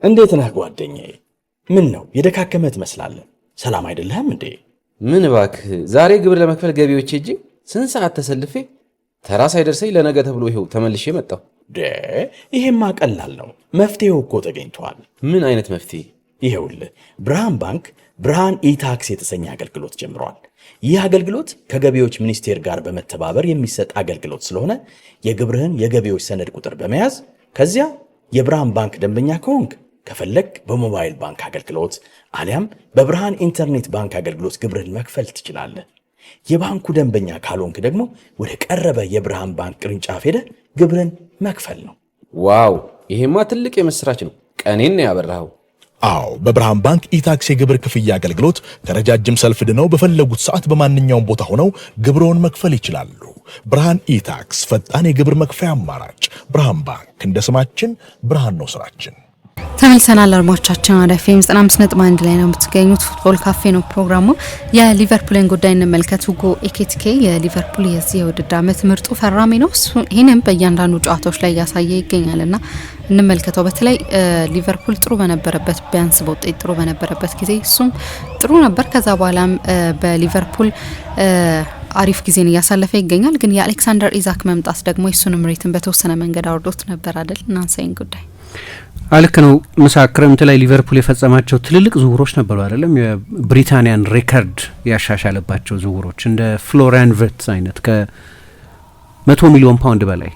እንዴት ነህ ጓደኛዬ? ምን ነው የደካከመ ትመስላለህ። ሰላም አይደለህም እንዴ? ምን እባክህ፣ ዛሬ ግብር ለመክፈል ገቢዎች ሄጄ ስንት ሰዓት ተሰልፌ ተራ ሳይደርሰኝ ለነገ ተብሎ ይኸው ተመልሼ መጣሁ። ይሄማ ቀላል ነው። መፍትሄው እኮ ተገኝቷል። ምን አይነት መፍትሄ? ይኸውልህ ብርሃን ባንክ ብርሃን ኢታክስ የተሰኘ አገልግሎት ጀምሯል። ይህ አገልግሎት ከገቢዎች ሚኒስቴር ጋር በመተባበር የሚሰጥ አገልግሎት ስለሆነ የግብርህን የገቢዎች ሰነድ ቁጥር በመያዝ ከዚያ የብርሃን ባንክ ደንበኛ ከሆንክ ከፈለግ በሞባይል ባንክ አገልግሎት አሊያም በብርሃን ኢንተርኔት ባንክ አገልግሎት ግብርህን መክፈል ትችላለህ። የባንኩ ደንበኛ ካልሆንክ ደግሞ ወደ ቀረበ የብርሃን ባንክ ቅርንጫፍ ሄደህ ግብርህን መክፈል ነው። ዋው! ይሄማ ትልቅ የምስራች ነው። ቀኔን ነው ያበራኸው። አዎ፣ በብርሃን ባንክ ኢታክስ የግብር ክፍያ አገልግሎት ከረጃጅም ሰልፍ ድነው በፈለጉት ሰዓት በማንኛውም ቦታ ሆነው ግብርዎን መክፈል ይችላሉ። ብርሃን ኢታክስ ፈጣን የግብር መክፈያ አማራጭ። ብርሃን ባንክ፣ እንደ ስማችን ብርሃን ነው ስራችን። ተመልሰናል አድማጮቻችን። ወደ ኤፍኤም 95.1 ላይ ነው የምትገኙት። ፉትቦል ካፌ ነው ፕሮግራሙ። የሊቨርፑልን ጉዳይ እንመልከት። ሁጎ ኤኪቲኬ የሊቨርፑል የዚህ የውድድር ዓመት ምርጡ ፈራሚ ነው። ይህንም በእያንዳንዱ ጨዋታዎች ላይ እያሳየ ይገኛልና እንመልከተው። በተለይ ሊቨርፑል ጥሩ በነበረበት ቢያንስ በውጤት ጥሩ በነበረበት ጊዜ እሱም ጥሩ ነበር። ከዛ በኋላም በሊቨርፑል አሪፍ ጊዜን እያሳለፈ ይገኛል። ግን የአሌክሳንደር ኢዛክ መምጣት ደግሞ የሱንም ሬትን በተወሰነ መንገድ አውርዶት ነበር አይደል? እናንሳይን ጉዳይ አልክ ነው። ምሳ ክረምት ላይ ሊቨርፑል የፈጸማቸው ትልልቅ ዝውውሮች ነበሩ አይደለም? የብሪታንያን ሬከርድ ያሻሻለባቸው ዝውውሮች እንደ ፍሎሪያን ቨርትዝ አይነት ከ100 ሚሊዮን ፓውንድ በላይ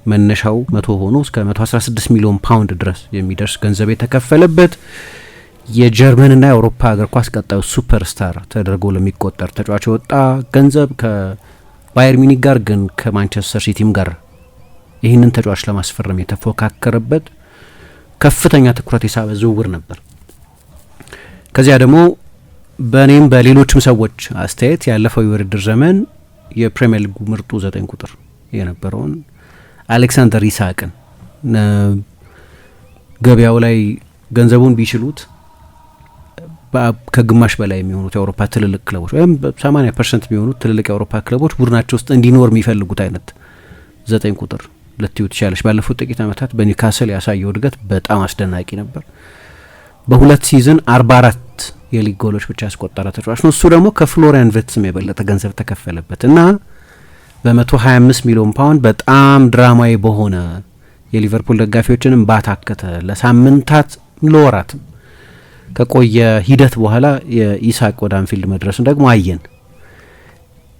መነሻው 100 ሆኖ እስከ 116 ሚሊዮን ፓውንድ ድረስ የሚደርስ ገንዘብ የተከፈለበት የጀርመንና የአውሮፓ እግር ኳስ ቀጣዩ ሱፐርስታር ተደርጎ ለሚቆጠር ተጫዋች የወጣ ገንዘብ ከባየር ሚኒክ ጋር ግን ከማንቸስተር ሲቲም ጋር ይህንን ተጫዋች ለማስፈረም የተፎካከረበት ከፍተኛ ትኩረት የሳበ ዝውውር ነበር። ከዚያ ደግሞ በእኔም በሌሎችም ሰዎች አስተያየት ያለፈው የውድድር ዘመን የፕሪሚየር ሊጉ ምርጡ 9 ቁጥር የነበረውን አሌክሳንደር ኢሳቅን ገበያው ላይ ገንዘቡን ቢችሉት ከግማሽ በላይ የሚሆኑት የአውሮፓ ትልልቅ ክለቦች ወይም 80% የሚሆኑት ትልልቅ የአውሮፓ ክለቦች ቡድናቸው ውስጥ እንዲኖር የሚፈልጉት አይነት 9 ቁጥር ለቲዩ ትቻለሽ። ባለፉት ጥቂት ዓመታት በኒውካስል ያሳየው እድገት በጣም አስደናቂ ነበር። በሁለት ሲዝን 44 የሊግ ጎሎች ብቻ ያስቆጠረ ተጫዋች ነው። እሱ ደግሞ ከፍሎሪያን ቨርትዝም የበለጠ ገንዘብ ተከፈለበት እና በ125 ሚሊዮን ፓውንድ በጣም ድራማዊ በሆነ የሊቨርፑል ደጋፊዎችንም ባታከተ ለሳምንታት ለወራትም ከቆየ ሂደት በኋላ የኢሳቅ ወደ አንፊልድ መድረስን ደግሞ አየን።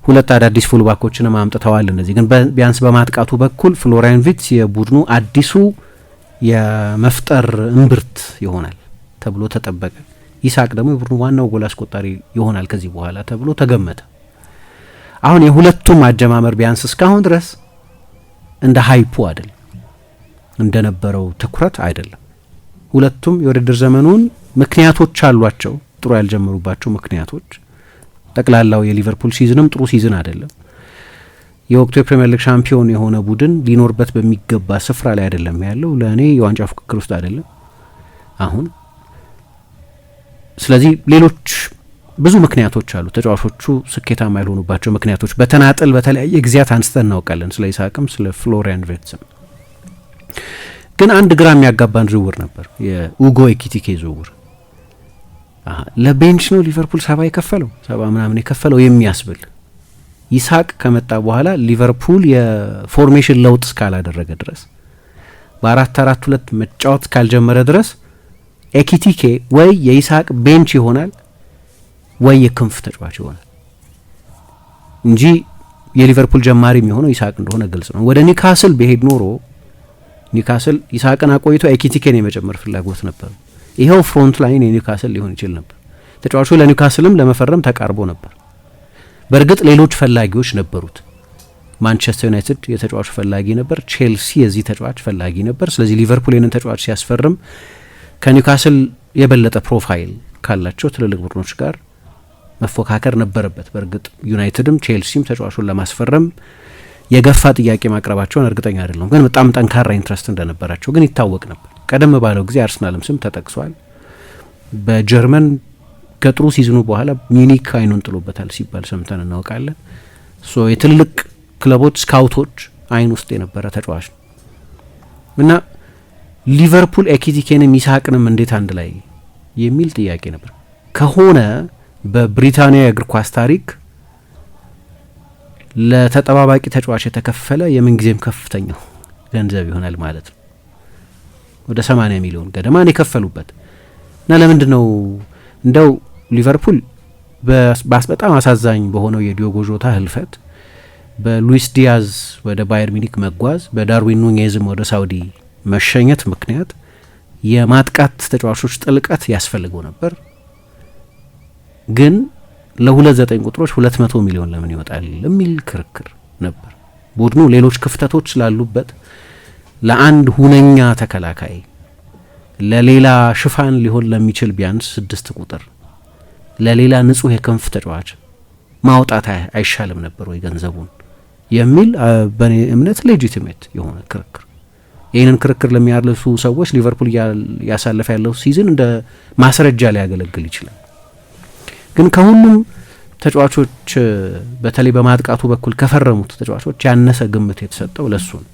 ሁለት አዳዲስ ፉልባኮችንም አምጥተዋል። እነዚህ ግን ቢያንስ በማጥቃቱ በኩል ፍሎሪያን ቨርትዝ የቡድኑ አዲሱ የመፍጠር እምብርት ይሆናል ተብሎ ተጠበቀ። ኢሳቅ ደግሞ የቡድኑ ዋናው ጎል አስቆጣሪ ይሆናል ከዚህ በኋላ ተብሎ ተገመተ። አሁን የሁለቱም አጀማመር ቢያንስ እስካሁን ድረስ እንደ ሃይፑ አይደለም፣ እንደነበረው ትኩረት አይደለም። ሁለቱም የውድድር ዘመኑን ምክንያቶች አሏቸው፣ ጥሩ ያልጀመሩባቸው ምክንያቶች። ጠቅላላው የሊቨርፑል ሲዝንም ጥሩ ሲዝን አይደለም። የወቅቱ የፕሪሚየር ሊግ ሻምፒዮን የሆነ ቡድን ሊኖርበት በሚገባ ስፍራ ላይ አይደለም ያለው። ለእኔ የዋንጫ ፉክክር ውስጥ አይደለም አሁን። ስለዚህ ሌሎች ብዙ ምክንያቶች አሉ፣ ተጫዋቾቹ ስኬታማ ያልሆኑባቸው ምክንያቶች በተናጥል በተለያየ ጊዜያት አንስተን እናውቃለን። ስለ ኢሳቅም ስለ ፍሎሪያን ቨርትዝም። ግን አንድ ግራ የሚያጋባን ዝውውር ነበር የኡጎ ኤኪቲኬ ዝውውር። ለቤንች ነው ሊቨርፑል 70 የከፈለው 70 ምናምን የከፈለው የሚያስብል። ኢሳቅ ከመጣ በኋላ ሊቨርፑል የፎርሜሽን ለውጥ እስካላደረገ ድረስ በ4-4-2 መጫወት ካልጀመረ ድረስ ኤኪቲኬ ወይ የኢሳቅ ቤንች ይሆናል ወይ የክንፍ ተጫዋች ይሆናል እንጂ የሊቨርፑል ጀማሪ የሚሆነው ኢሳቅ እንደሆነ ግልጽ ነው። ወደ ኒውካስል ቢሄድ ኖሮ ኒውካስል ኢሳቅን አቆይቶ ኤኪቲኬን የመጨመር ፍላጎት ነበር። ይሄው ፍሮንት ላይን የኒውካስል ሊሆን ይችል ነበር። ተጫዋቹ ለኒውካስልም ለመፈረም ተቃርቦ ነበር። በእርግጥ ሌሎች ፈላጊዎች ነበሩት። ማንቸስተር ዩናይትድ የተጫዋቹ ፈላጊ ነበር፣ ቼልሲ የዚህ ተጫዋች ፈላጊ ነበር። ስለዚህ ሊቨርፑል የንን ተጫዋች ሲያስፈርም ከኒውካስል የበለጠ ፕሮፋይል ካላቸው ትልልቅ ቡድኖች ጋር መፎካከር ነበረበት። በእርግጥ ዩናይትድም ቼልሲም ተጫዋቹን ለማስፈረም የገፋ ጥያቄ ማቅረባቸውን እርግጠኛ አይደለም፣ ግን በጣም ጠንካራ ኢንትረስት እንደነበራቸው ግን ይታወቅ ነበር። ቀደም ባለው ጊዜ አርሰናልም ስም ተጠቅሷል። በጀርመን ከጥሩ ሲዝኑ በኋላ ሚኒክ አይኑን ጥሎበታል ሲባል ሰምተን እናውቃለን። የትልልቅ ክለቦች ስካውቶች አይን ውስጥ የነበረ ተጫዋች ነው እና ሊቨርፑል ኤኪቲኬንም ኢሳቅንም እንዴት አንድ ላይ የሚል ጥያቄ ነበር። ከሆነ በብሪታንያ የእግር ኳስ ታሪክ ለተጠባባቂ ተጫዋች የተከፈለ የምንጊዜም ከፍተኛው ገንዘብ ይሆናል ማለት ነው። ወደ 80 ሚሊዮን ገደማን የከፈሉበት እና ለምንድን ነው እንደው ሊቨርፑል በጣም አሳዛኝ በሆነው የዲዮጎ ጆታ ህልፈት፣ በሉዊስ ዲያዝ ወደ ባየር ሚኒክ መጓዝ፣ በዳርዊን ኑኔዝም ወደ ሳውዲ መሸኘት ምክንያት የማጥቃት ተጫዋቾች ጥልቀት ያስፈልገው ነበር። ግን ለ29 ቁጥሮች 200 ሚሊዮን ለምን ይወጣል የሚል ክርክር ነበር። ቡድኑ ሌሎች ክፍተቶች ስላሉበት ለአንድ ሁነኛ ተከላካይ ለሌላ ሽፋን ሊሆን ለሚችል ቢያንስ 6 ቁጥር ለሌላ ንጹህ የክንፍ ተጫዋች ማውጣት አይሻልም ነበር ወይ ገንዘቡን የሚል በእኔ እምነት ሌጂቲሜት የሆነ ክርክር። ይህንን ክርክር ለሚያለሱ ሰዎች ሊቨርፑል ያሳለፈ ያለው ሲዝን እንደ ማስረጃ ሊያገለግል ይችላል። ግን ከሁሉም ተጫዋቾች በተለይ በማጥቃቱ በኩል ከፈረሙት ተጫዋቾች ያነሰ ግምት የተሰጠው ለሱ ነው።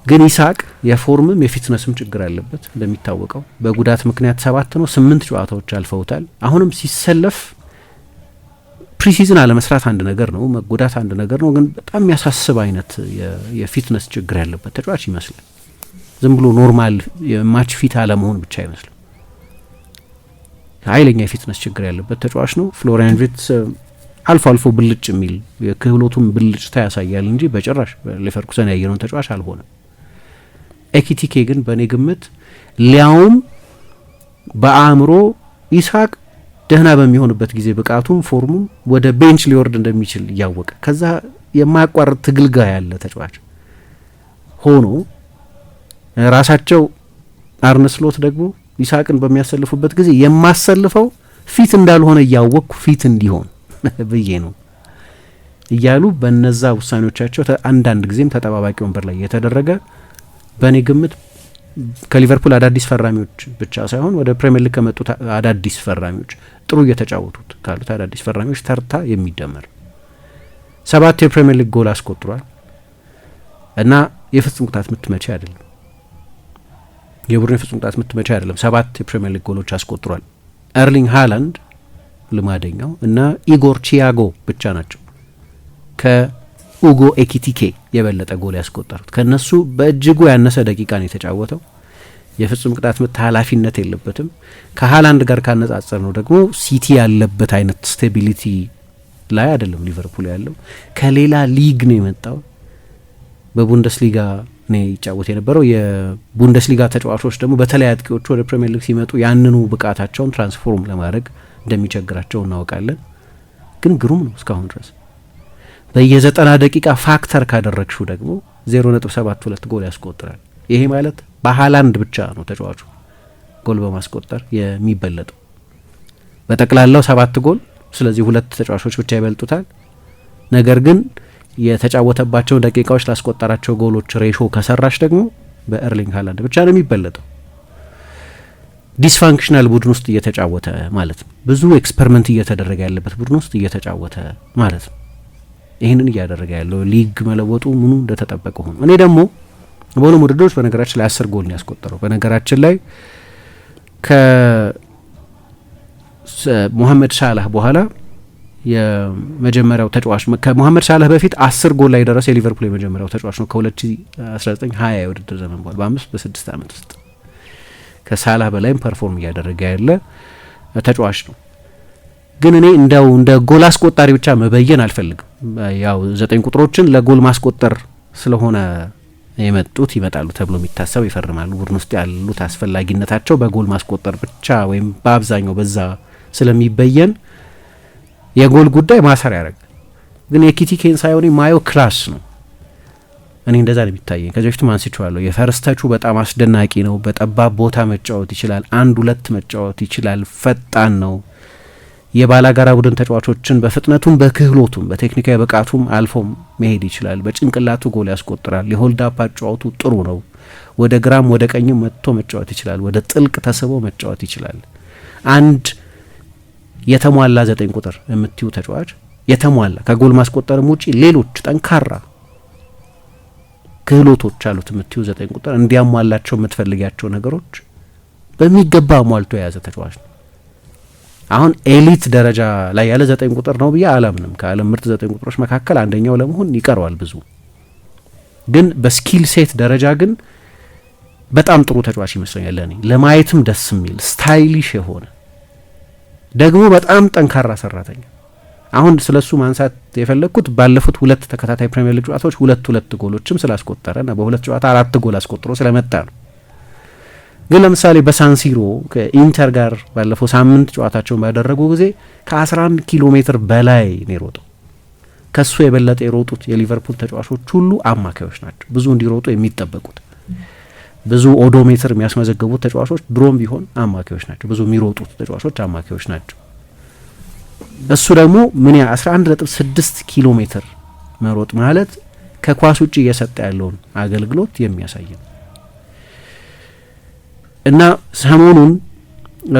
ግን ኢሳቅ የፎርምም የፊትነስም ችግር አለበት። እንደሚታወቀው በጉዳት ምክንያት 7 ነው 8 ጨዋታዎች አልፈውታል። አሁንም ሲሰለፍ ፕሪሲዝን አለመስራት አንድ ነገር ነው፣ መጎዳት አንድ ነገር ነው። ግን በጣም የሚያሳስብ አይነት የፊትነስ ችግር ያለበት ተጫዋች ይመስላል። ዝም ብሎ ኖርማል የማች ፊት አለመሆን ብቻ አይመስልም። ኃይለኛ የፊትነስ ችግር ያለበት ተጫዋች ነው። ፍሎሪያን ቪርትዝ አልፎ አልፎ ብልጭ የሚል የክህሎቱን ብልጭታ ያሳያል እንጂ በጭራሽ ሌቨርኩሰን ያየነውን ተጫዋች አልሆነም። ኤኪቲኬ ግን በእኔ ግምት ሊያውም በአእምሮ ኢሳቅ ደህና በሚሆንበት ጊዜ ብቃቱም ፎርሙም ወደ ቤንች ሊወርድ እንደሚችል እያወቀ ከዛ የማያቋርጥ ትግል ጋር ያለ ተጫዋች ሆኖ ራሳቸው አርነ ስሎት ደግሞ ኢሳቅን በሚያሰልፉበት ጊዜ የማሰልፈው ፊት እንዳልሆነ እያወቅኩ ፊት እንዲሆን ብዬ ነው እያሉ በነዛ ውሳኔዎቻቸው አንዳንድ ጊዜም ተጠባባቂ ወንበር ላይ የተደረገ በእኔ ግምት ከሊቨርፑል አዳዲስ ፈራሚዎች ብቻ ሳይሆን ወደ ፕሪሚየር ሊግ ከመጡት አዳዲስ ፈራሚዎች ጥሩ እየተጫወቱት ካሉት አዳዲስ ፈራሚዎች ተርታ የሚደመር 7 የፕሪሚየር ሊግ ጎል አስቆጥሯል እና የፍጹም ቅጣት ምት መቼ አይደለም የቡድን የፍጹም ቅጣት ምት መቼ አይደለም 7 የፕሪሚየር ሊግ ጎሎች አስቆጥሯል። ኤርሊንግ ሃላንድ ልማደኛው እና ኢጎር ቺያጎ ብቻ ናቸው ከኡጎ ኤኪቲኬ የበለጠ ጎል ያስቆጠሩት። ከነሱ በእጅጉ ያነሰ ደቂቃ ነው የተጫወተው። የፍጹም ቅጣት ምት ኃላፊነት የለበትም። ከሃላንድ ጋር ካነጻጸር ነው ደግሞ ሲቲ ያለበት አይነት ስቴቢሊቲ ላይ አይደለም ሊቨርፑል ያለው። ከሌላ ሊግ ነው የመጣው። በቡንደስሊጋ ነው ይጫወት የነበረው። የቡንደስሊጋ ተጫዋቾች ደግሞ በተለይ አጥቂዎቹ ወደ ፕሪሚየር ሊግ ሲመጡ ያንኑ ብቃታቸውን ትራንስፎርም ለማድረግ እንደሚቸግራቸው እናውቃለን። ግን ግሩም ነው እስካሁን ድረስ። በየ90 ደቂቃ ፋክተር ካደረግሽው ደግሞ 0.72 ጎል ያስቆጥራል። ይሄ ማለት በሃላንድ ብቻ ነው ተጫዋቹ ጎል በማስቆጠር የሚበለጠው። በጠቅላላው 7 ጎል፣ ስለዚህ 2 ተጫዋቾች ብቻ ይበልጡታል። ነገር ግን የተጫወተባቸው ደቂቃዎች ላስቆጠራቸው ጎሎች ሬሾ ከሰራሽ ደግሞ በኤርሊንግ ሃላንድ ብቻ ነው የሚበለጠው። ዲስፋንክሽናል ቡድን ውስጥ እየተጫወተ ማለት ነው። ብዙ ኤክስፐሪመንት እየተደረገ ያለበት ቡድን ውስጥ እየተጫወተ ማለት ነው። ይህንን እያደረገ ያለው ሊግ መለወጡ ምኑ እንደተጠበቀ ሆኖ እኔ ደግሞ በሁሉም ውድድሮች በነገራችን ላይ 10 ጎል ነው ያስቆጠረው። በነገራችን ላይ ከሞሐመድ ሳላህ በኋላ የመጀመሪያው ተጫዋች ከሞሐመድ ሳላህ በፊት 10 ጎል ላይ የደረሰ የሊቨርፑል የመጀመሪያው ተጫዋች ነው። ከ2019-20 የውድድር ዘመን በኋላ በ5-6 ዓመት ውስጥ ከሳላህ በላይም ፐርፎርም እያደረገ ያለ ተጫዋች ነው። ግን እኔ እንደው እንደ ጎል አስቆጣሪ ብቻ መበየን አልፈልግም። ያው 9 ቁጥሮችን ለጎል ማስቆጠር ስለሆነ የመጡት ይመጣሉ ተብሎ የሚታሰብ ይፈርማሉ። ቡድን ውስጥ ያሉት አስፈላጊነታቸው በጎል ማስቆጠር ብቻ ወይም በአብዛኛው በዛ ስለሚበየን የጎል ጉዳይ ማሰር ያደርጋል። ግን የኪቲኬን ሳይሆን ማየው ክላስ ነው። እኔ እንደዛ ነው የሚታየኝ። ከዚህ በፊት አንስቼዋለሁ። የፈረስተቹ በጣም አስደናቂ ነው። በጠባብ ቦታ መጫወት ይችላል። 1-2 መጫወት ይችላል። ፈጣን ነው። የባላጋራ ቡድን ተጫዋቾችን በፍጥነቱም በክህሎቱም በቴክኒካዊ ብቃቱም አልፎም መሄድ ይችላል። በጭንቅላቱ ጎል ያስቆጥራል። የሆልድ አፕ አጫዋቱ ጥሩ ነው። ወደ ግራም ወደ ቀኝም መጥቶ መጫወት ይችላል። ወደ ጥልቅ ተስቦ መጫወት ይችላል። አንድ የተሟላ 9 ቁጥር የምትዩ ተጫዋች የተሟላ ከጎል ማስቆጠርም ውጪ ሌሎች ጠንካራ ክህሎቶች አሉት የምትዩ 9 ቁጥር እንዲያሟላቸው የምትፈልጊያቸው ነገሮች በሚገባ አሟልቶ የያዘ ተጫዋች ነው። አሁን ኤሊት ደረጃ ላይ ያለ 9 ቁጥር ነው ብዬ አላምንም። ከዓለም ምርጥ 9 ቁጥሮች መካከል አንደኛው ለመሆን ይቀረዋል ብዙ። ግን በስኪል ሴት ደረጃ ግን በጣም ጥሩ ተጫዋች ይመስለኛል ለኔ። ለማየትም ደስ የሚል ስታይሊሽ የሆነ ደግሞ በጣም ጠንካራ ሰራተኛ። አሁን ስለሱ ማንሳት የፈለግኩት ባለፉት 2 ተከታታይ ፕሪሚየር ሊግ ጨዋታዎች 2 ጎሎችም ስላስቆጠረና በ2 ጨዋታ 4 ጎል አስቆጥሮ ስለመጣ ነው። ግን ለምሳሌ በሳንሲሮ ከኢንተር ጋር ባለፈው ሳምንት ጨዋታቸውን ባደረጉ ጊዜ ከ11 ኪሎ ሜትር በላይ ነው የሮጠው። ከሱ የበለጠ የሮጡት የሊቨርፑል ተጫዋቾች ሁሉ አማካዮች ናቸው። ብዙ እንዲሮጡ የሚጠበቁት ብዙ ኦዶሜትር የሚያስመዘግቡት ተጫዋቾች ድሮም ቢሆን አማካዮች ናቸው። ብዙ የሚሮጡት ተጫዋቾች አማካዮች ናቸው። እሱ ደግሞ ምን 11.6 ኪሎ ሜትር መሮጥ ማለት ከኳስ ውጭ እየሰጠ ያለውን አገልግሎት የሚያሳይ ነው እና ሰሞኑን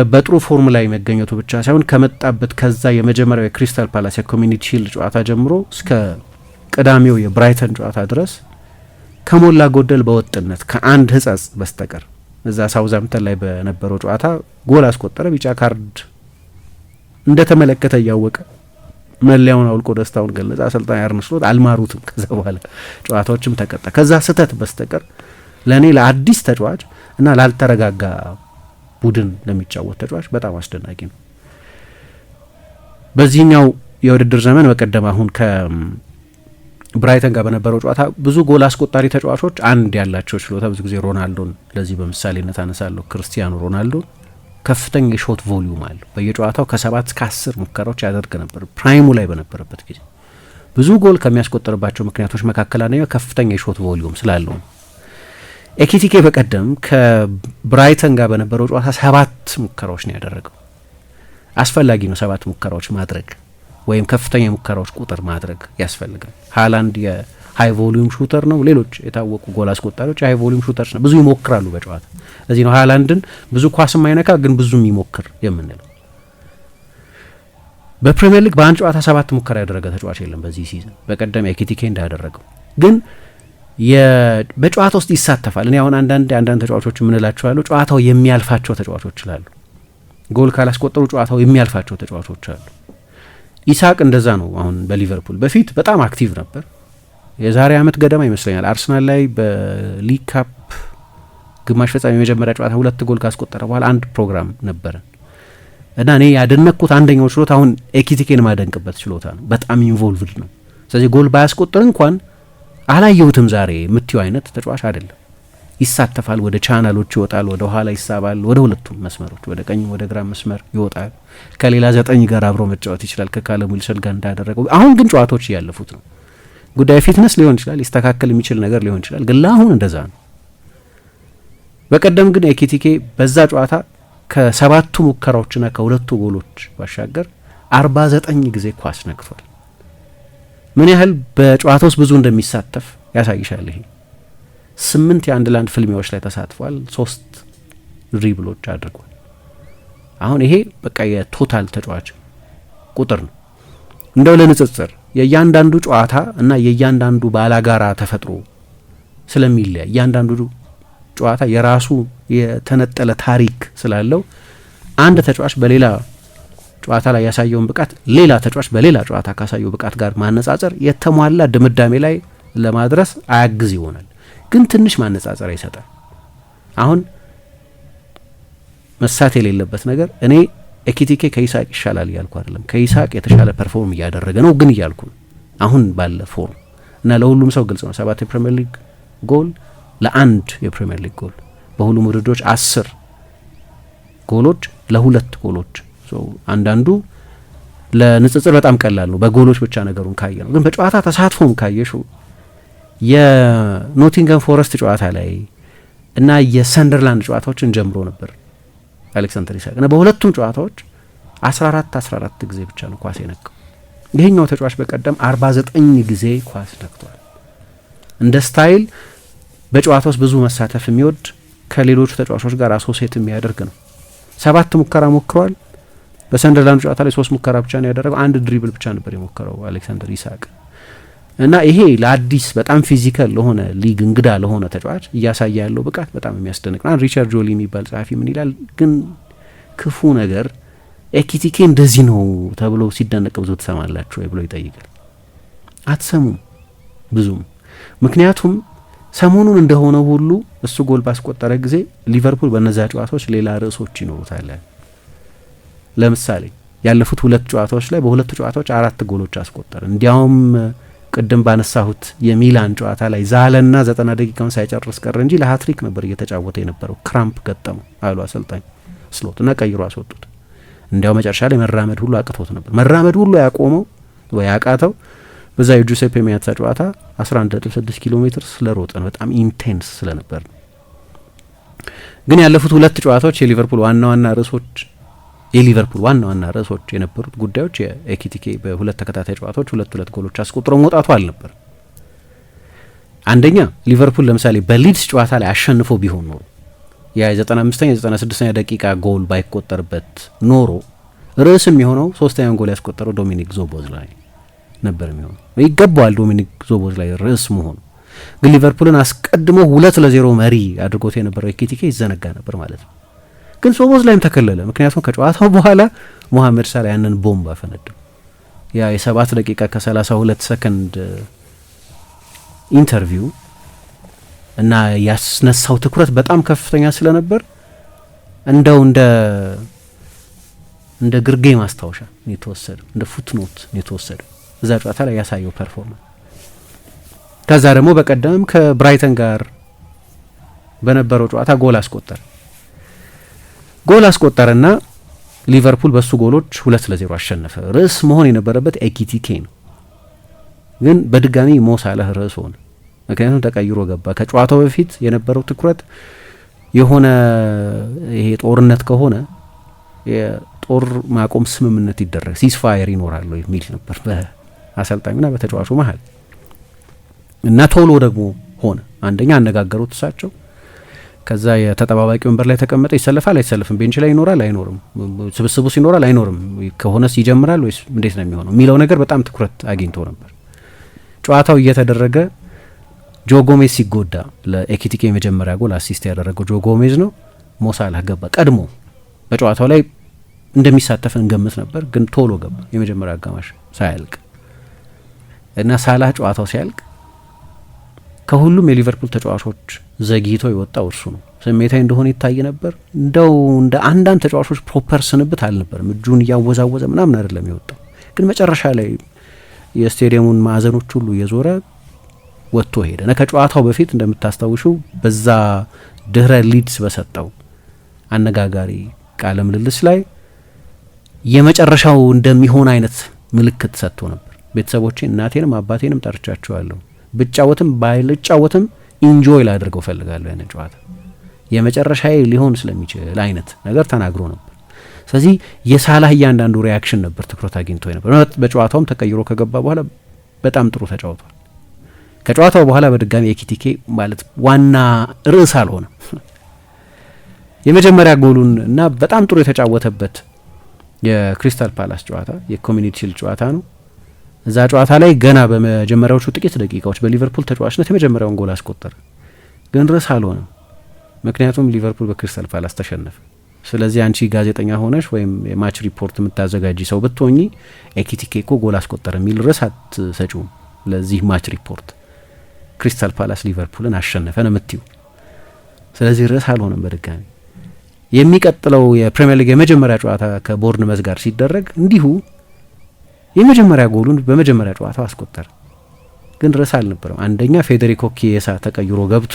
በጥሩ ፎርም ላይ መገኘቱ ብቻ ሳይሆን ከመጣበት ከዛ የመጀመሪያው የክሪስታል ፓላስ የኮሚኒቲ ሺልድ ጨዋታ ጀምሮ እስከ ቅዳሜው የብራይተን ጨዋታ ድረስ ከሞላ ጎደል በወጥነት ከአንድ ሕጸጽ በስተቀር እዛ ሳውዛምተን ላይ በነበረው ጨዋታ ጎል አስቆጠረ። ቢጫ ካርድ እንደተመለከተ እያወቀ መለያውን አውልቆ ደስታውን ገለጸ። አሰልጣኝ አርነ ስሎት አልማሩትም። ከዛ በኋላ ጨዋታዎችም ተቀጣ። ከዛ ስህተት በስተቀር ለእኔ ለአዲስ ተጫዋች እና ላልተረጋጋ ቡድን ለሚጫወት ተጫዋች በጣም አስደናቂ ነው። በዚህኛው የውድድር ዘመን በቀደም አሁን ከብራይተን ጋር በነበረው ጨዋታ ብዙ ጎል አስቆጣሪ ተጫዋቾች አንድ ያላቸው ችሎታ ብዙ ጊዜ ሮናልዶን ለዚህ በምሳሌነት አነሳለሁ። ክርስቲያኖ ሮናልዶ ከፍተኛ የሾት ቮሊዩም አለው። በየጨዋታው ከ7 እስከ 10 ሙከራዎች ያደርግ ነበር ፕራይሙ ላይ በነበረበት ጊዜ። ብዙ ጎል ከሚያስቆጠርባቸው ምክንያቶች መካከል አንደኛው ከፍተኛ የሾት ቮሊዩም ስላለው ነው። ኤኪቲኬ በቀደም ከብራይተን ጋር በነበረው ጨዋታ 7 ሙከራዎች ነው ያደረገው። አስፈላጊ ነው 7 ሙከራዎች ማድረግ ወይም ከፍተኛ ሙከራዎች ቁጥር ማድረግ ያስፈልጋል። ሃላንድ የሃይ ቮሊዩም ሹተር ነው። ሌሎች የታወቁ ጎል አስቆጣሪዎች የሃይ ቮሊዩም ሹተርስ ነው፣ ብዙ ይሞክራሉ በጨዋታ። ለዚህ ነው ሃላንድን ብዙ ኳስ የማይነካ ግን ብዙ የሚሞክር የምንለው። በፕሪሚየር ሊግ በአንድ ጨዋታ 7 ሙከራ ያደረገ ተጫዋች የለም በዚህ ሲዝን። በቀደም ኤኪቲኬ እንዳደረገው ግን በጨዋታ ውስጥ ይሳተፋል። እኔ አሁን አንዳንድ ተጫዋቾች የምንላቸው አሉ ጨዋታው የሚያልፋቸው ተጫዋቾች ይላሉ። ጎል ካላስቆጠሩ ጨዋታው የሚያልፋቸው ተጫዋቾች አሉ። ኢሳቅ እንደዛ ነው። አሁን በሊቨርፑል በፊት በጣም አክቲቭ ነበር። የዛሬ ዓመት ገደማ ይመስለኛል አርሰናል ላይ በሊግ ካፕ ግማሽ ፍጻሜ የመጀመሪያ ጨዋታ 2 ጎል ካስቆጠረ በኋላ አንድ ፕሮግራም ነበረን እና እኔ ያደነቅኩት አንደኛው ችሎታ አሁን ኤኪቲኬን ማደንቅበት ችሎታ ነው። በጣም ኢንቮልቭድ ነው። ስለዚህ ጎል ባያስቆጥር እንኳን አላየሁትም ዛሬ የምትዩ አይነት ተጫዋች አይደለም። ይሳተፋል፣ ወደ ቻናሎች ይወጣል፣ ወደ ኋላ ይሳባል፣ ወደ ሁለቱም መስመሮች ወደ ቀኝ ወደ ግራ መስመር ይወጣል። ከሌላ 9 ጋር አብሮ መጫወት ይችላል ከካለም ዊልሰን ጋር እንዳደረገው። አሁን ግን ጨዋታዎች እያለፉት ነው። ጉዳይ ፊትነስ ሊሆን ይችላል፣ ሊስተካከል የሚችል ነገር ሊሆን ይችላል፣ ግን ለአሁን እንደዛ ነው። በቀደም ግን ኤኪቲኬ በዛ ጨዋታ ከ7 ሙከራዎችና ከ2 ጎሎች ባሻገር 49 ጊዜ ኳስ ነክቷል። ምን ያህል በጨዋታ ውስጥ ብዙ እንደሚሳተፍ ያሳይሻል። ይሄ 8 የአንድ ለአንድ ፍልሚያዎች ላይ ተሳትፏል። 3 ድሪብሎች አድርጓል። አሁን ይሄ በቃ የቶታል ተጫዋች ቁጥር ነው። እንደው ለንጽጽር የእያንዳንዱ ጨዋታ እና የእያንዳንዱ ባላጋራ ተፈጥሮ ስለሚለያይ እያንዳንዱ ጨዋታ የራሱ የተነጠለ ታሪክ ስላለው አንድ ተጫዋች በሌላ ጨዋታ ላይ ያሳየውን ብቃት ሌላ ተጫዋች በሌላ ጨዋታ ካሳየው ብቃት ጋር ማነጻጸር የተሟላ ድምዳሜ ላይ ለማድረስ አያግዝ ይሆናል፣ ግን ትንሽ ማነጻጸር ይሰጣል። አሁን መሳት የሌለበት ነገር እኔ ኤኪቲኬ ከኢሳቅ ይሻላል እያልኩ አይደለም። ከኢሳቅ የተሻለ ፐርፎርም እያደረገ ነው ግን እያልኩ ነው አሁን ባለ ፎርም እና ለሁሉም ሰው ግልጽ ነው። 7 የፕሪሚየር ሊግ ጎል ለ1 የፕሪሚየር ሊግ ጎል፣ በሁሉም ውድድሮች 10 ጎሎች ለ2 ጎሎች። አንዳንዱ ለንጽጽር በጣም ቀላል ነው በጎሎች ብቻ ነገሩን ካየ ነው፣ ግን በጨዋታ ተሳትፎም ካየሽው የኖቲንገም ፎረስት ጨዋታ ላይ እና የሰንደርላንድ ጨዋታዎችን ጀምሮ ነበር አሌክሳንደር ኢሳቅ እና በሁለቱም ጨዋታዎች 14 ጊዜ ብቻ ነው ኳስ የነካው። ይሄኛው ተጫዋች በቀደም 49 ጊዜ ኳስ ነክቷል። እንደ ስታይል በጨዋታ ውስጥ ብዙ መሳተፍ የሚወድ ከሌሎቹ ተጫዋቾች ጋር አሶሴት የሚያደርግ ነው። 7 ሙከራ ሞክሯል። በሰንደርላንድ ጨዋታ ላይ 3 ሙከራ ብቻ ነው ያደረገው። 1 ድሪብል ብቻ ነበር የሞከረው አሌክሳንደር ኢሳቅ እና ይሄ ለአዲስ በጣም ፊዚካል ለሆነ ሊግ እንግዳ ለሆነ ተጫዋች እያሳየ ያለው ብቃት በጣም የሚያስደንቅ ነው። ሪቻርድ ጆሊ የሚባል ጸሐፊ ምን ይላል ግን ክፉ ነገር ኤኪቲኬ እንደዚህ ነው ተብሎ ሲደነቅ ብዙ ትሰማላችሁ ወይ ብሎ ይጠይቃል። አትሰሙም ብዙም። ምክንያቱም ሰሞኑን እንደሆነ ሁሉ እሱ ጎል ባስቆጠረ ጊዜ ሊቨርፑል በነዛ ጨዋታዎች ሌላ ርዕሶች ይኖሩታል። ለምሳሌ ያለፉት 2 ጨዋታዎች ላይ በሁለቱ ጨዋታዎች 4 ጎሎች አስቆጠረ። እንዲያውም ቅድም ባነሳሁት የሚላን ጨዋታ ላይ ዛለና 90 ደቂቃውን ሳይጨርስ ቀረ እንጂ ለሃትሪክ ነበር እየተጫወተ የነበረው። ክራምፕ ገጠመው አሉ አሰልጣኝ ስሎት እና ቀይሮ አስወጡት። እንዲያው መጨረሻ ላይ መራመድ ሁሉ አቅቶት ነበር። መራመድ ሁሉ ያቆመው ወይ ያቃተው በዛ የጁሴፔ ሚያትሳ ጨዋታ 11.6 ኪሎ ሜትር ስለሮጠ ነው። በጣም ኢንቴንስ ስለነበር ነው። ግን ያለፉት 2 ጨዋታዎች የሊቨርፑል ዋና ዋና ርዕሶች የነበሩት ጉዳዮች የኤኪቲኬ በ2 ተከታታይ ጨዋታዎች 2 ጎሎች አስቆጥሮ መውጣቱ አልነበር። አንደኛ ሊቨርፑል ለምሳሌ በሊድስ ጨዋታ ላይ አሸንፎ ቢሆን ኖሮ የ95ኛ 96ኛ ደቂቃ ጎል ባይቆጠርበት ኖሮ ርዕስም የሆነው 3ኛውን ጎል ያስቆጠረው ዶሚኒክ ዞቦዝላይ ነበር የሚሆነው። ይገባዋል ዶሚኒክ ዞቦዝላይ ርዕስ መሆኑ። ግን ሊቨርፑልን አስቀድሞ 2-0 መሪ አድርጎት የነበረው ኤኪቲኬ ይዘነጋ ነበር ማለት ነው። ግን ዞቦዝላይም ተከለለ። ምክንያቱም ከጨዋታው በኋላ ሞሐመድ ሳላ ያንን ቦምብ አፈነደው። ያ የ7 ደቂቃ ከ32 ሰከንድ ኢንተርቪው እና ያስነሳው ትኩረት በጣም ከፍተኛ ስለነበር እንደው እንደ ግርጌ ማስታወሻ ነው የተወሰደው፣ እንደ ፉትኖት ነው የተወሰደው እዛ ጨዋታ ላይ ያሳየው ፐርፎርማንስ። ከዛ ደግሞ በቀደም ከብራይተን ጋር በነበረው ጨዋታ ጎል አስቆጠረና ሊቨርፑል በሱ ጎሎች 2-0 አሸነፈ። ርዕስ መሆን የነበረበት ኤኪቲኬ ነው፣ ግን በድጋሚ ሞ ሳላህ ርዕስ ሆነ። ምክንያቱም ተቀይሮ ገባ። ከጨዋታው በፊት የነበረው ትኩረት የሆነ ይሄ ጦርነት ከሆነ የጦር ማቆም ስምምነት ይደረግ ሲስፋየር ይኖራል የሚል ነበር በአሰልጣኙና በተጫዋቹ መሀል እና ቶሎ ደግሞ ሆነ። አንደኛ አነጋገሩት እሳቸው። ከዛ የተጠባባቂ ወንበር ላይ ተቀመጠ። ይሰለፋል አይሰለፍም፣ ቤንች ላይ ይኖራል አይኖርም፣ ስብስቡስ ይኖራል አይኖርም፣ ከሆነስ ይጀምራል ወይስ እንዴት ነው የሚሆነው የሚለው ነገር በጣም ትኩረት አግኝቶ ነበር። ጨዋታው እየተደረገ ጆ ጎሜዝ ሲጎዳ ለኤኪቲኬ የመጀመሪያ ጎል አሲስት ያደረገው ጆ ጎሜዝ ነው። ሞሳላህ ገባ። ቀድሞ በጨዋታው ላይ እንደሚሳተፍ እንገምት ነበር፣ ግን ቶሎ ገባ የመጀመሪያ አጋማሽ ሳያልቅ እና ሳላህ ጨዋታው ሲያልቅ ከሁሉም የሊቨርፑል ተጫዋቾች ዘግይቶ የወጣው እርሱ ነው። ስሜታዊ እንደሆነ ይታይ ነበር። እንደው እንደ አንዳንድ ተጫዋቾች ፕሮፐር ስንብት አልነበርም። እጁን እያወዛወዘ ምናምን አይደለም የወጣው፣ ግን መጨረሻ ላይ የስቴዲየሙን ማዕዘኖች ሁሉ እየዞረ ወጥቶ ሄደ እና ከጨዋታው በፊት እንደምታስታውሹ በዛ ድህረ ሊድስ በሰጠው አነጋጋሪ ቃለ ምልልስ ላይ የመጨረሻው እንደሚሆን አይነት ምልክት ሰጥቶ ነበር። ቤተሰቦቼን እናቴንም አባቴንም ጠርቻቸዋለሁ፣ ብጫወትም ባይልጫወትም ኢንጆይ ላደርገው ፈልጋለሁ ያን ጨዋታ የመጨረሻዬ ሊሆን ስለሚችል አይነት ነገር ተናግሮ ነበር። ስለዚህ የሳላህ እያንዳንዱ ሪያክሽን ነበር ትኩረት አግኝቶ ነበር። በጨዋታውም ተቀይሮ ከገባ በኋላ በጣም ጥሩ ተጫውቷል። ከጨዋታው በኋላ በድጋሚ ኤኪቲኬ ማለት ዋና ርዕስ አልሆነም። የመጀመሪያ ጎሉን እና በጣም ጥሩ የተጫወተበት የክሪስታል ፓላስ ጨዋታ የኮሚኒቲ ሺልድ ጨዋታ ነው። እዛ ጨዋታ ላይ ገና በመጀመሪያዎቹ ጥቂት ደቂቃዎች በሊቨርፑል ተጫዋችነት የመጀመሪያውን ጎል አስቆጠረ፣ ግን ርዕስ አልሆነም። ምክንያቱም ሊቨርፑል በክሪስታል ፓላስ ተሸነፈ። ስለዚህ አንቺ ጋዜጠኛ ሆነሽ ወይም የማች ሪፖርት የምታዘጋጂ ሰው ብትሆኚ ኤኪቲኬ እኮ ጎል አስቆጠረ የሚል ርዕስ አትሰጪውም ለዚህ ማች ሪፖርት። ክሪስታል ፓላስ ሊቨርፑልን አሸነፈ ነው የምትይው። ስለዚህ ርዕስ አልሆነም። በድጋሚ የሚቀጥለው የፕሪሚየር ሊግ የመጀመሪያ ጨዋታ ከቦርንመዝ ጋር ሲደረግ እንዲሁ የመጀመሪያ ጎሉን በመጀመሪያ ጨዋታው አስቆጠረ፣ ግን ርዕስ አልነበረም። አንደኛ ፌዴሪኮ ኪዬሳ ተቀይሮ ገብቶ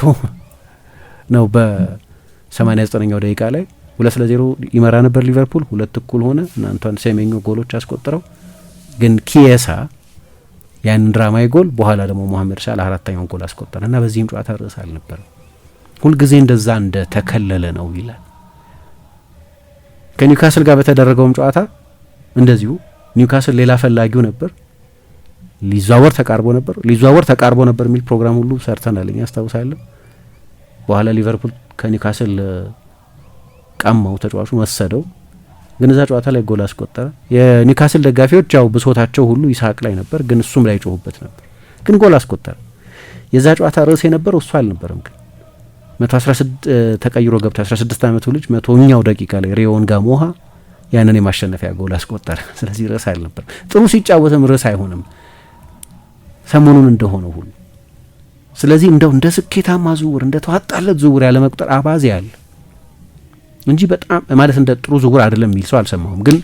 ነው በ89ኛው ደቂቃ ላይ 2-0 ይመራ ነበር ሊቨርፑል። 2-2 ሆነ እና አንቷን ሴሜኞ ጎሎች አስቆጥረው፣ ግን ኪዬሳ ያንን ድራማዊ ጎል በኋላ ደግሞ ሞሐመድ ሳላህ አራተኛውን ጎል አስቆጠረ እና በዚህም ጨዋታ ርዕስ አልነበረም። ሁልጊዜ እንደዛ እንደ ተከለለ ነው ይላል። ከኒውካስል ጋር በተደረገውም ጨዋታ እንደዚሁ ኒውካስል ሌላ ፈላጊው ነበር፣ ሊዘዋወር ተቃርቦ ነበር የሚል ፕሮግራም ሁሉ ሰርተናል እኛ አስታውሳለሁ። በኋላ ሊቨርፑል ከኒውካስል ቀማው፣ ተጫዋቹ ወሰደው፣ ግን እዛ ጨዋታ ላይ ጎል አስቆጠረ። የኒውካስል ደጋፊዎች ያው ብሶታቸው ሁሉ ይስሐቅ ላይ ነበር፣ ግን እሱም ላይ ጮሁበት ነበር። ግን ጎል አስቆጠረ። የዛ ጨዋታ ርዕስ የነበረው እሱ አልነበረም። ግን 116 ተቀይሮ ገብቶ 16 ዓመቱ ልጅ 100ኛው ደቂቃ ላይ ሪዮን ጋሞሃ ያንን የማሸነፊያ ጎል አስቆጠረ። ስለዚህ ርዕስ አልነበረም። ጥሩ ሲጫወትም ርዕስ አይሆንም ሰሞኑን እንደሆነው ሁሉ። ስለዚህ እንደው እንደ ስኬታማ ዝውውር እንደ ተዋጣለት ዝውውር ያለ መቁጠር አባዜ ያለ እንጂ በጣም ማለት እንደ ጥሩ ዝውውር አይደለም የሚል ሰው አልሰማሁም። ግን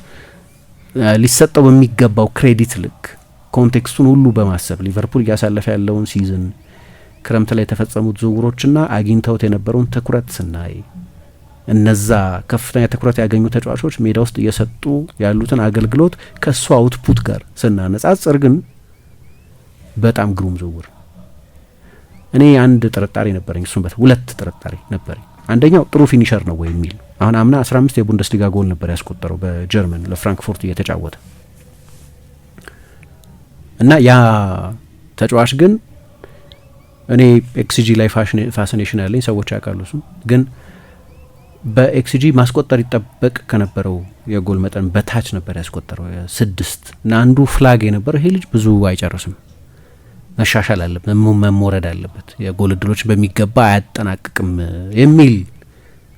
ሊሰጠው በሚገባው ክሬዲት ልክ ኮንቴክስቱን ሁሉ በማሰብ ሊቨርፑል እያሳለፈ ያለውን ሲዝን ክረምት ላይ የተፈጸሙት ዝውውሮችና አግኝተውት የነበረውን ትኩረት ስናይ እነዛ ከፍተኛ ትኩረት ያገኙ ተጫዋቾች ሜዳ ውስጥ እየሰጡ ያሉትን አገልግሎት ከእሱ አውትፑት ጋር ስናነጻጽር ግን በጣም ግሩም ዝውውር። እኔ አንድ ጥርጣሬ ነበረኝ፣ እሱም ሁለት ጥርጣሬ ነበረኝ። አንደኛው ጥሩ ፊኒሸር ነው ወይ የሚል። አሁን አምና 15 የቡንደስሊጋ ጎል ነበር ያስቆጠረው በጀርመን ለፍራንክፉርት እየተጫወተ እና ያ ተጫዋች ግን እኔ ኤክስጂ ላይ ፋሲኔሽን ያለኝ ሰዎች ያውቃሉ። እሱ ግን በኤክስጂ ማስቆጠር ይጠበቅ ከነበረው የጎል መጠን በታች ነበር ያስቆጠረው 6 እና አንዱ ፍላግ የነበረው ይሄ ልጅ ብዙ አይጨርስም፣ መሻሻል አለበት፣ መሞረድ አለበት፣ የጎል እድሎች በሚገባ አያጠናቅቅም የሚል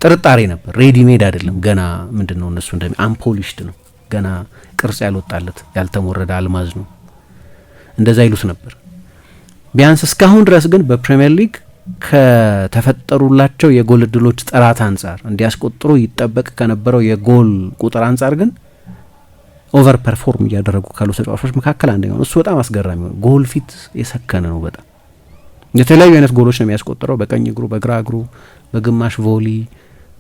ጥርጣሬ ነበር። ሬዲ ሜድ አይደለም ገና ምንድነው እነሱ እንደሚ አምፖሊሽድ ነው፣ ገና ቅርጽ ያልወጣለት ያልተሞረደ አልማዝ ነው፣ እንደዛ ይሉት ነበር። ቢያንስ እስካሁን ድረስ ግን በፕሪሚየር ሊግ ከተፈጠሩላቸው የጎል እድሎች ጥራት አንጻር እንዲያስቆጥሩ ይጠበቅ ከነበረው የጎል ቁጥር አንጻር ግን ኦቨር ፐርፎርም እያደረጉ ካሉ ተጫዋቾች መካከል አንደኛው ነው። እሱ በጣም አስገራሚ ነው። ጎል ፊት የሰከነ ነው። በጣም የተለያዩ አይነት ጎሎች ነው የሚያስቆጥረው። በቀኝ እግሩ፣ በግራ እግሩ፣ በግማሽ ቮሊ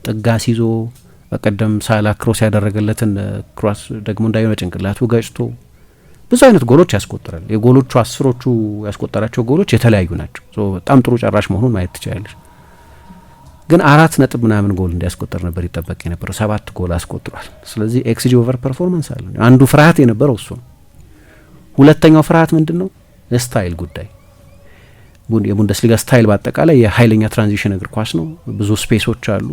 ጥጋስ ይዞ በቀደም ሳላ ክሮስ ያደረገለትን ክሮስ ደግሞ እንዳይሆነ ጭንቅላቱ ገጭቶ ብዙ አይነት ጎሎች ያስቆጥራል። የጎሎቹ 10ዎቹ ያስቆጠራቸው ጎሎች የተለያዩ ናቸው። በጣም ጥሩ ጨራሽ መሆኑን ማየት ትችላለች። ግን 4 ነጥብ ምናምን ጎል እንዲያስቆጥር ነበር ይጠበቅ የነበረው። 7 ጎል አስቆጥሯል። ስለዚህ ኤክስጂ ኦቨር ፐርፎርማንስ አለ። አንዱ ፍርሃት የነበረው እሱ ነው። ሁለተኛው ፍርሃት ምንድን ነው? የስታይል ጉዳይ። የቡንደስሊጋ ስታይል በአጠቃላይ የኃይለኛ ትራንዚሽን እግር ኳስ ነው። ብዙ ስፔሶች አሉ።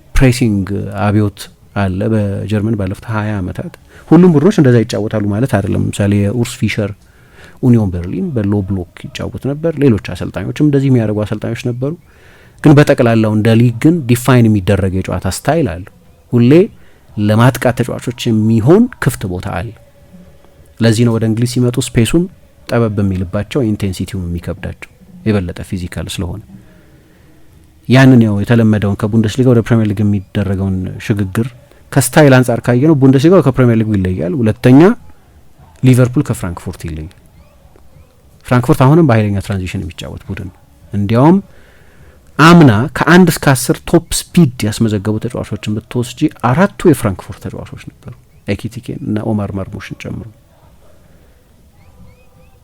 የፕሬሲንግ አብዮት አለ በጀርመን ባለፉት 20 ዓመታት። ሁሉም ቡድኖች እንደዛ ይጫወታሉ ማለት አይደለም። ለምሳሌ የኡርስ ፊሸር ኡኒዮን በርሊን በሎ ብሎክ ይጫወት ነበር። ሌሎች አሰልጣኞችም እንደዚህ የሚያደርጉ አሰልጣኞች ነበሩ። ግን በጠቅላላው እንደ ሊግ ግን ዲፋይን የሚደረግ የጨዋታ ስታይል አለ። ሁሌ ለማጥቃት ተጫዋቾች የሚሆን ክፍት ቦታ አለ። ለዚህ ነው ወደ እንግሊዝ ሲመጡ ስፔሱን ጠበብ በሚልባቸው ኢንቴንሲቲውን የሚከብዳቸው የበለጠ ፊዚካል ስለሆነ ያንን ያው የተለመደውን ከቡንደስሊጋ ወደ ፕሪሚየር ሊግ የሚደረገውን ሽግግር ከስታይል አንጻር ካየ ነው ቡንደስሊጋ ከፕሪሚየር ሊጉ ይለያል። ሁለተኛ ሊቨርፑል ከፍራንክፉርት ይለያል። ፍራንክፉርት አሁንም በኃይለኛ ትራንዚሽን የሚጫወት ቡድን ነው። እንዲያውም አምና ከ1 እስከ 10 ቶፕ ስፒድ ያስመዘገቡ ተጫዋቾችን ብትወስጂ 4ቱ የፍራንክፉርት ተጫዋቾች ነበሩ፣ ኤኪቲኬን እና ኦማር ማርሙሽን ጨምሮ።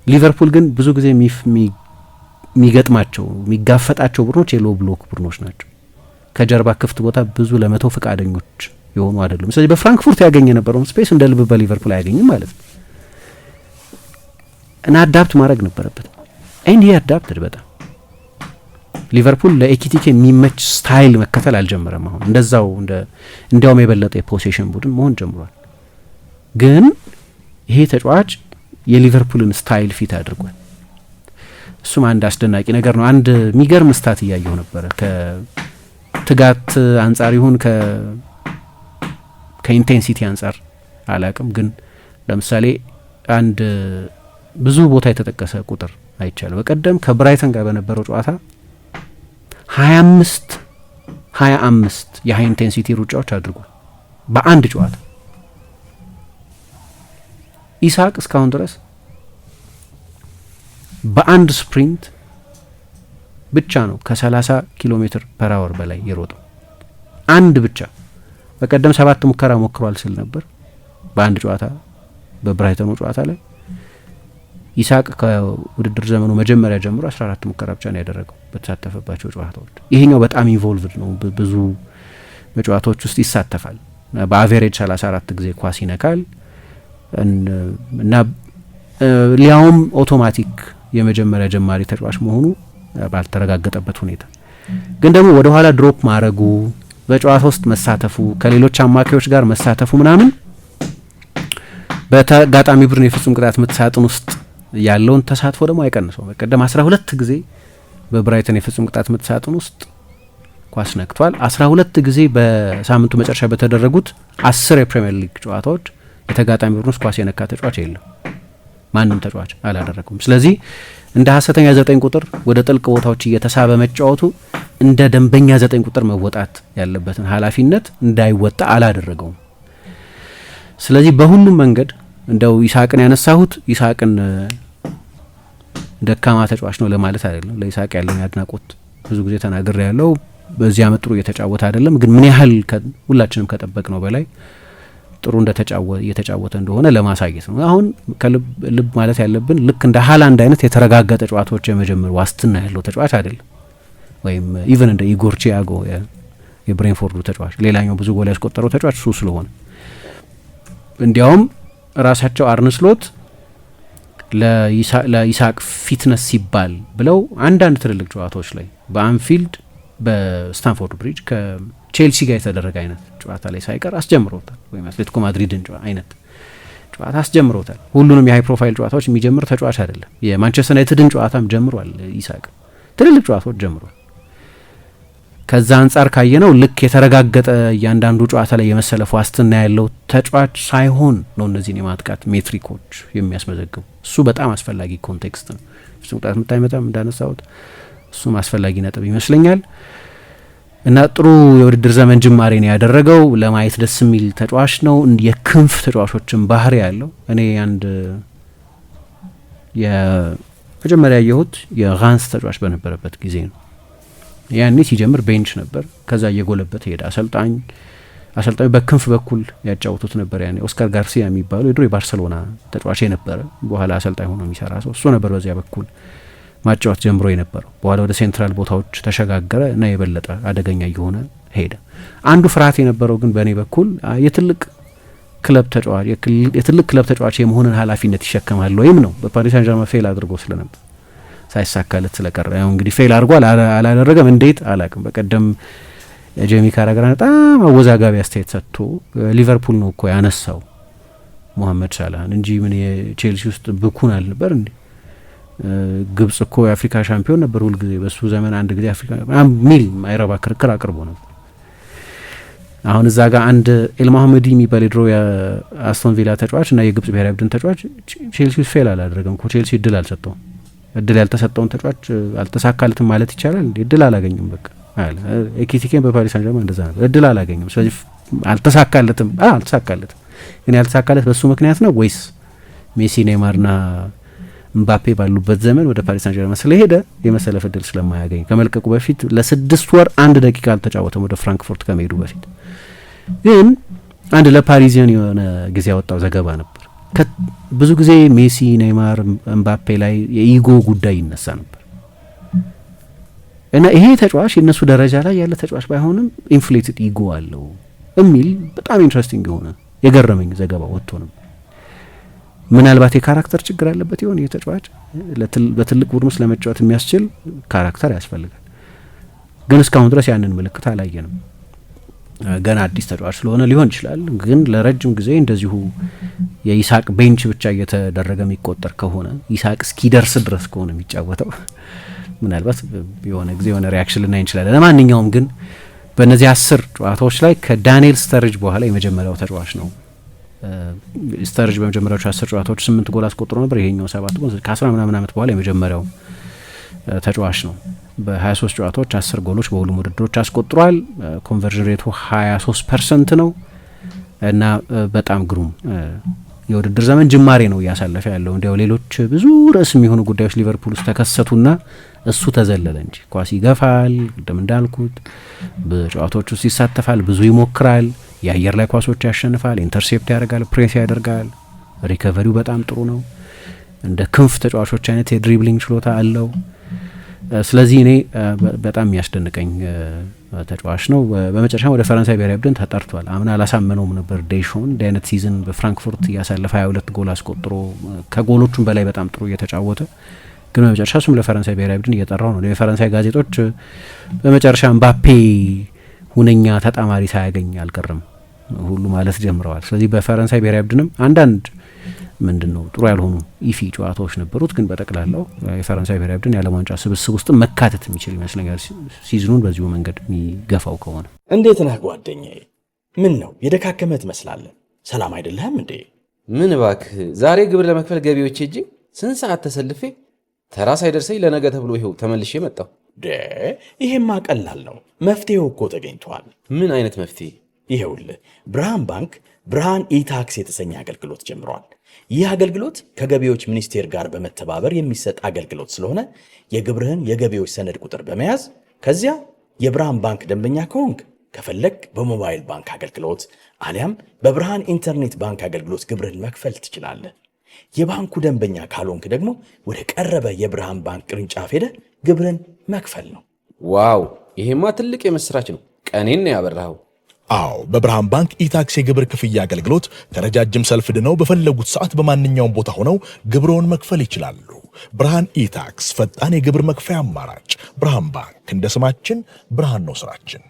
ሊቨርፑል ግን ብዙ ጊዜ የሚገጥማቸው የሚጋፈጣቸው ቡድኖች የሎ ብሎክ ቡድኖች ናቸው። ከጀርባ ክፍት ቦታ ብዙ ለመተው ፈቃደኞች የሆኑ አይደሉም። ስለዚህ በፍራንክፉርት ያገኘ የነበረውን ስፔስ እንደ ልብ በሊቨርፑል አያገኝም ማለት ነው እና አዳፕት ማድረግ ነበረበት። ኤንድ ሂ አዳፕትድ በጣም ሊቨርፑል ለኤኪቲኬ የሚመች ስታይል መከተል አልጀመረም። አሁን እንደዛው እንዲያውም የበለጠ የፖሴሽን ቡድን መሆን ጀምሯል። ግን ይሄ ተጫዋች የሊቨርፑልን ስታይል ፊት አድርጓል። እሱም አንድ አስደናቂ ነገር ነው። አንድ የሚገርም ስታት እያየሁ ነበረ። ከትጋት አንጻር ይሁን ከኢንቴንሲቲ አንጻር አላቅም፣ ግን ለምሳሌ አንድ ብዙ ቦታ የተጠቀሰ ቁጥር አይቻለሁ። በቀደም ከብራይተን ጋር በነበረው ጨዋታ 25 የሀይ ኢንቴንሲቲ ሩጫዎች አድርጓል በአንድ ጨዋታ። ኢሳቅ እስካሁን ድረስ በአንድ ስፕሪንት ብቻ ነው ከ30 ኪሎ ሜትር ፐር አወር በላይ የሮጠው፣ አንድ ብቻ። በቀደም 7 ሙከራ ሞክሯል ስል ነበር በአንድ ጨዋታ በብራይተኑ ጨዋታ ላይ። ኢሳቅ ከውድድር ዘመኑ መጀመሪያ ጀምሮ 14 ሙከራ ብቻ ነው ያደረገው በተሳተፈባቸው ጨዋታዎች። ይሄኛው በጣም ኢንቮልቭድ ነው፣ ብዙ በጨዋታዎች ውስጥ ይሳተፋል። በአቬሬጅ 34 ጊዜ ኳስ ይነካል እና ሊያውም ኦቶማቲክ የመጀመሪያ ጀማሪ ተጫዋች መሆኑ ባልተረጋገጠበት ሁኔታ ግን ደግሞ ወደ ኋላ ድሮፕ ማድረጉ፣ በጨዋታ ውስጥ መሳተፉ፣ ከሌሎች አማካዮች ጋር መሳተፉ ምናምን በተጋጣሚ ቡድን የፍጹም ቅጣት ምት ሳጥን ውስጥ ያለውን ተሳትፎ ደግሞ አይቀንሰው። በቀደም 12 ጊዜ በብራይተን የፍጹም ቅጣት ምት ሳጥን ውስጥ ኳስ ነክቷል። 12 ጊዜ በሳምንቱ መጨረሻ በተደረጉት 10 የፕሪሚየር ሊግ ጨዋታዎች የተጋጣሚ ቡድን ውስጥ ኳስ የነካ ተጫዋች የለም። ማንም ተጫዋች አላደረገውም። ስለዚህ እንደ ሐሰተኛ 9 ቁጥር ወደ ጥልቅ ቦታዎች እየተሳበ መጫወቱ እንደ ደንበኛ 9 ቁጥር መወጣት ያለበትን ኃላፊነት እንዳይወጣ አላደረገውም። ስለዚህ በሁሉም መንገድ እንደው ኢሳቅን ያነሳሁት ኢሳቅን ደካማ ተጫዋች ነው ለማለት አይደለም። ለኢሳቅ ያለኝ አድናቆት ብዙ ጊዜ ተናግሬ ያለው በዚህ አመት ጥሩ እየተጫወተ አይደለም፣ ግን ምን ያህል ሁላችንም ከጠበቅ ነው በላይ ጥሩ እየተጫወተ እንደሆነ ለማሳየት ነው። አሁን ልብ ማለት ያለብን ልክ እንደ ሃላንድ አይነት የተረጋገጠ ጨዋታዎች የመጀመር ዋስትና ያለው ተጫዋች አይደለም። ወይም ኢቨን እንደ ኢጎር ቺያጎ የብሬንፎርዱ ተጫዋች ሌላኛው ብዙ ጎል ያስቆጠረው ተጫዋች እሱ ስለሆነ እንዲያውም ራሳቸው አርነ ስሎት ለኢሳቅ ፊትነስ ሲባል ብለው አንዳንድ ትልልቅ ጨዋታዎች ላይ በአንፊልድ በስታንፎርድ ብሪጅ ከቼልሲ ጋር የተደረገ አይነት ጨዋታ ላይ ሳይቀር አስጀምሮታል። ወይም አትሌቲኮ ማድሪድን አይነት ጨዋታ አስጀምሮታል። ሁሉንም የሃይ ፕሮፋይል ጨዋታዎች የሚጀምር ተጫዋች አይደለም። የማንቸስተር ዩናይትድን ጨዋታም ጀምሯል። ኢሳቅ ትልልቅ ጨዋታዎች ጀምሯል። ከዛ አንጻር ካየነው ልክ የተረጋገጠ እያንዳንዱ ጨዋታ ላይ የመሰለፍ ዋስትና ያለው ተጫዋች ሳይሆን ነው እነዚህን የማጥቃት ሜትሪኮች የሚያስመዘግቡ። እሱ በጣም አስፈላጊ ኮንቴክስት ነው። እሱ ቅጣት የምታይመጣም እንዳነሳሁት እሱም አስፈላጊ ነጥብ ይመስለኛል። እና ጥሩ የውድድር ዘመን ጅማሬ ነው ያደረገው። ለማየት ደስ የሚል ተጫዋች ነው። የክንፍ ተጫዋቾችን ባህሪ ያለው እኔ አንድ የመጀመሪያ ያየሁት የራንስ ተጫዋች በነበረበት ጊዜ ነው። ያኔ ሲጀምር ቤንች ነበር። ከዛ እየጎለበት ሄደ። አሰልጣኝ በክንፍ በኩል ያጫውቱት ነበር። ያኔ ኦስካር ጋርሲያ የሚባሉ የድሮ የባርሰሎና ተጫዋች የነበረ በኋላ አሰልጣኝ ሆኖ የሚሰራ ሰው እሱ ነበር በዚያ በኩል ማጫወት ጀምሮ የነበረው። በኋላ ወደ ሴንትራል ቦታዎች ተሸጋገረ እና የበለጠ አደገኛ እየሆነ ሄደ። አንዱ ፍርሃት የነበረው ግን በእኔ በኩል የትልቅ ክለብ ተጫዋች የመሆንን ኃላፊነት ይሸከማል ወይም ነው። በፓሪስ ሳን ዠርማን ፌል አድርጎ ስለነበር ሳይሳካለት ስለቀረ ያው እንግዲህ ፌል አድርጓል አላደረገም እንዴት አላቅም። በቀደም ጄሚ ካራገር በጣም አወዛጋቢ አስተያየት ሰጥቶ ሊቨርፑል ነው እኮ ያነሳው ሙሐመድ ሳላህን እንጂ ምን የቼልሲ ውስጥ ብኩን አልነበር እንዴ? ግብጽ እኮ የአፍሪካ ሻምፒዮን ነበር ሁልጊዜ በሱ ዘመን አንድ ጊዜ አፍሪካ ሚል ማይረባ ክርክር አቅርቦ ነበር። አሁን እዛ ጋር አንድ ኤልማህመዲ የሚባል የድሮ የአስቶን ቪላ ተጫዋች እና የግብጽ ብሔራዊ ቡድን ተጫዋች ቼልሲ ውስጥ ፌል አላደረገም እኮ ቼልሲ እድል አልሰጠውም። እድል ያልተሰጠውን ተጫዋች አልተሳካለትም ማለት ይቻላል እንዴ? እድል አላገኘም በቃ አለ። ኤኪቲኬን በፓሪስ ሳን ዠርማን እንደዛ ነበር። እድል አላገኘም። ስለዚህ አልተሳካለትም። ግን ያልተሳካለት በሱ ምክንያት ነው ወይስ ሜሲ ኔይማርና ምባፔ ባሉበት ዘመን ወደ ፓሪስ ሳን ዠርማን ስለሄደ የመሰለፍ እድል ስለማያገኝ ከመልቀቁ በፊት ለ6 ወር 1 ደቂቃ አልተጫወተም ወደ ፍራንክፉርት ከመሄዱ በፊት። ግን አንድ ለፓሪዚያን የሆነ ጊዜ ያወጣው ዘገባ ነበር። ብዙ ጊዜ ሜሲ፣ ኔይማር፣ ምባፔ ላይ የኢጎ ጉዳይ ይነሳ ነበር እና ይሄ ተጫዋች የእነሱ ደረጃ ላይ ያለ ተጫዋች ባይሆንም ኢንፍሌትድ ኢጎ አለው የሚል በጣም ኢንትረስቲንግ የሆነ የገረመኝ ዘገባ ወጥቶ ነበር። ምናልባት የካራክተር ችግር አለበት ይሆን? ይህ ተጫዋች በትልቅ ቡድን ውስጥ ለመጫወት የሚያስችል ካራክተር ያስፈልጋል። ግን እስካሁን ድረስ ያንን ምልክት አላየንም። ገና አዲስ ተጫዋች ስለሆነ ሊሆን ይችላል። ግን ለረጅም ጊዜ እንደዚሁ የኢሳቅ ቤንች ብቻ እየተደረገ የሚቆጠር ከሆነ ኢሳቅ እስኪደርስ ድረስ ከሆነ የሚጫወተው ምናልባት የሆነ ጊዜ የሆነ ሪያክሽን ልናይ እንችላለን። ለማንኛውም ግን በእነዚህ 10 ጨዋታዎች ላይ ከዳንኤል ስተርጅ በኋላ የመጀመሪያው ተጫዋች ነው። ስተርጅ በመጀመሪያዎቹ 10 ጨዋታዎች 8 ጎል አስቆጥሮ ነበር። ይሄኛው 7 ጎል ከ10 ምናምን ዓመት በኋላ የመጀመሪያው ተጫዋች ነው። በ23 ጨዋታዎች 10 ጎሎች በሁሉም ውድድሮች አስቆጥሯል። ኮንቨርዥን ሬቱ 23% ነው እና በጣም ግሩም የውድድር ዘመን ጅማሬ ነው እያሳለፈ ያለው። እንዲያው ሌሎች ብዙ ርዕስ የሚሆኑ ጉዳዮች ሊቨርፑል ውስጥ ተከሰቱና እሱ ተዘለለ እንጂ ኳስ ይገፋል፣ ቅድም እንዳልኩት በጨዋታዎች ውስጥ ይሳተፋል፣ ብዙ ይሞክራል፣ የአየር ላይ ኳሶች ያሸንፋል፣ ኢንተርሴፕት ያደርጋል፣ ፕሬስ ያደርጋል፣ ሪከቨሪው በጣም ጥሩ ነው። እንደ ክንፍ ተጫዋቾች አይነት የድሪብሊንግ ችሎታ አለው። ስለዚህ እኔ በጣም የሚያስደንቀኝ ተጫዋች ነው። በመጨረሻ ወደ ፈረንሳይ ብሔራዊ ቡድን ተጠርቷል። አምና አላሳመነውም ነበር ዴሾን እንዲህ አይነት ሲዝን በፍራንክፉርት እያሳለፈ 22 ጎል አስቆጥሮ ከጎሎቹም በላይ በጣም ጥሩ እየተጫወተ ግን በመጨረሻ እሱም ለፈረንሳይ ብሔራዊ ቡድን እየጠራው ነው። የፈረንሳይ ጋዜጦች በመጨረሻ ምባፔ ሁነኛ ተጣማሪ ሳያገኝ አልቀረም ሁሉ ማለት ጀምረዋል። ስለዚህ በፈረንሳይ ብሔራዊ ቡድንም አንዳንድ ምንድነው ጥሩ ያልሆኑ ኢፊ ጨዋታዎች ነበሩት። ግን በጠቅላላው የፈረንሳይ ብሔራዊ ቡድን የዓለም ዋንጫ ስብስብ ውስጥ መካተት የሚችል ይመስለኛል ሲዝኑን በዚሁ መንገድ የሚገፋው ከሆነ። እንዴት ነህ ጓደኛዬ? ምን ነው የደካከመ ትመስላለህ። ሰላም አይደለህም እንዴ? ምን እባክህ፣ ዛሬ ግብር ለመክፈል ገቢዎች ሄጄ ስንት ሰዓት ተሰልፌ ተራ ሳይደርሰኝ ለነገ ተብሎ ይኸው ተመልሼ መጣሁ። ይሄማ ቀላል ነው። መፍትሄው እኮ ተገኝቷል። ምን አይነት መፍትሄ? ይሄውልህ ብርሃን ባንክ ብርሃን ኢታክስ የተሰኘ አገልግሎት ጀምሯል። ይህ አገልግሎት ከገቢዎች ሚኒስቴር ጋር በመተባበር የሚሰጥ አገልግሎት ስለሆነ የግብርህን የገቢዎች ሰነድ ቁጥር በመያዝ ከዚያ የብርሃን ባንክ ደንበኛ ከሆንክ ከፈለግ በሞባይል ባንክ አገልግሎት አሊያም በብርሃን ኢንተርኔት ባንክ አገልግሎት ግብርህን መክፈል ትችላለህ። የባንኩ ደንበኛ ካልሆንክ ደግሞ ወደ ቀረበ የብርሃን ባንክ ቅርንጫፍ ሄደህ ግብርን መክፈል ነው። ዋው! ይሄማ ትልቅ የምስራች ነው። ቀኔን ነው ያበራኸው። አዎ፣ በብርሃን ባንክ ኢታክስ የግብር ክፍያ አገልግሎት ከረጃጅም ሰልፍ ድነው በፈለጉት ሰዓት በማንኛውም ቦታ ሆነው ግብሮን መክፈል ይችላሉ። ብርሃን ኢታክስ ፈጣን የግብር መክፈያ አማራጭ። ብርሃን ባንክ እንደ ስማችን ብርሃን ነው ስራችን።